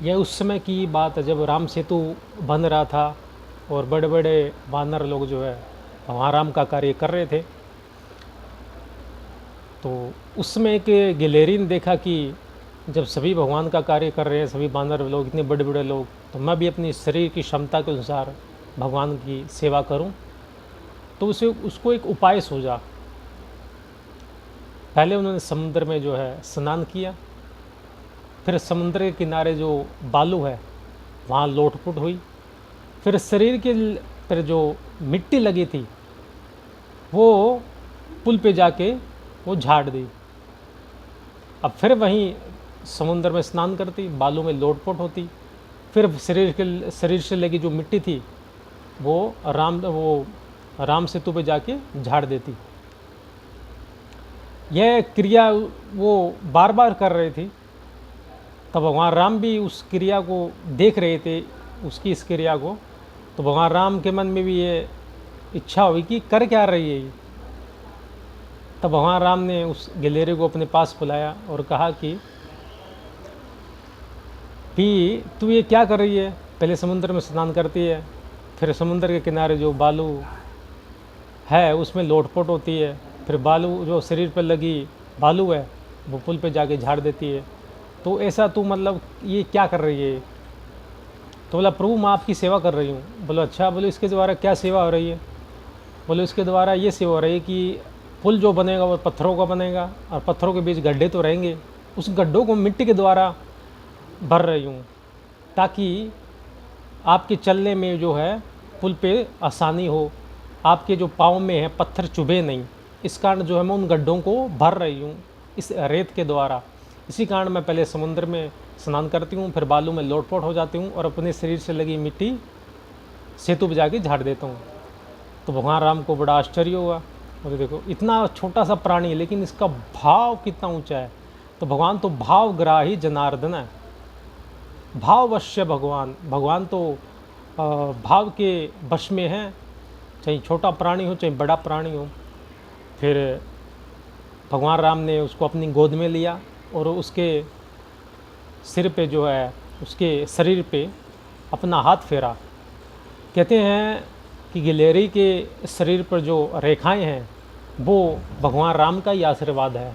यह उस समय की बात है जब राम सेतु बन रहा था और बड़े बड़े वानर लोग जो है भगवान राम का कार्य कर रहे थे। तो उसमें एक गिलहरी ने देखा कि जब सभी भगवान का कार्य कर रहे हैं, सभी वानर लोग, इतने बड़े बड़े लोग, तो मैं भी अपनी शरीर की क्षमता के अनुसार भगवान की सेवा करूं। तो उसे उसको एक उपाय सूझा। पहले उन्होंने समुद्र में जो है स्नान किया, फिर समुद्र के किनारे जो बालू है वहाँ लोटपुट हुई, फिर शरीर के पर जो मिट्टी लगी थी वो पुल पे जाके वो झाड़ दी। अब फिर वहीं समुद्र में स्नान करती, बालू में लोटपोट होती, फिर शरीर से लगी जो मिट्टी थी वो राम सेतु पे जाके झाड़ देती। यह क्रिया वो बार बार कर रही थी। तब भगवान राम भी उस क्रिया को देख रहे थे, उसकी इस क्रिया को। तो भगवान राम के मन में भी ये इच्छा हुई कि कर क्या रही है ये। तब भगवान राम ने उस गिलहरी को अपने पास बुलाया और कहा कि तू ये क्या कर रही है? पहले समुद्र में स्नान करती है, फिर समुद्र के किनारे जो बालू है उसमें लोटपोट होती है, फिर बालू जो शरीर पर लगी बालू है वो पुल पे जाके झाड़ देती है। तो ऐसा तू मतलब ये क्या कर रही है? तो बोला प्रभु मैं आपकी सेवा कर रही हूँ। बोलो अच्छा। बोले इसके द्वारा क्या सेवा हो रही है? बोले इसके द्वारा ये सेवा हो रही है कि पुल जो बनेगा वो पत्थरों का बनेगा और पत्थरों के बीच गड्ढे तो रहेंगे, उस गड्ढों को मिट्टी के द्वारा भर रही हूँ ताकि आपके चलने में जो है पुल पे आसानी हो, आपके जो पाँव में है पत्थर चुभे नहीं। इस कारण जो है मैं उन गड्ढों को भर रही हूँ इस रेत के द्वारा। इसी कारण मैं पहले समुद्र में स्नान करती हूँ, फिर बालू में लोटपोट हो जाती हूँ और अपने शरीर से लगी मिट्टी सेतु पे जाके झाड़ देता हूँ। तो भगवान राम को बड़ा आश्चर्य हुआ। बोले देखो इतना छोटा सा प्राणी है लेकिन इसका भाव कितना ऊंचा है। तो भगवान तो भावग्राही जनार्दन है, भाववश्य भगवान तो भाव के वश में है, चाहे छोटा प्राणी हो चाहे बड़ा प्राणी हो। फिर भगवान राम ने उसको अपनी गोद में लिया और उसके सिर पे जो है उसके शरीर पे अपना हाथ फेरा। कहते हैं कि गिलहरी के शरीर पर जो रेखाएं हैं वो भगवान राम का ही आशीर्वाद है।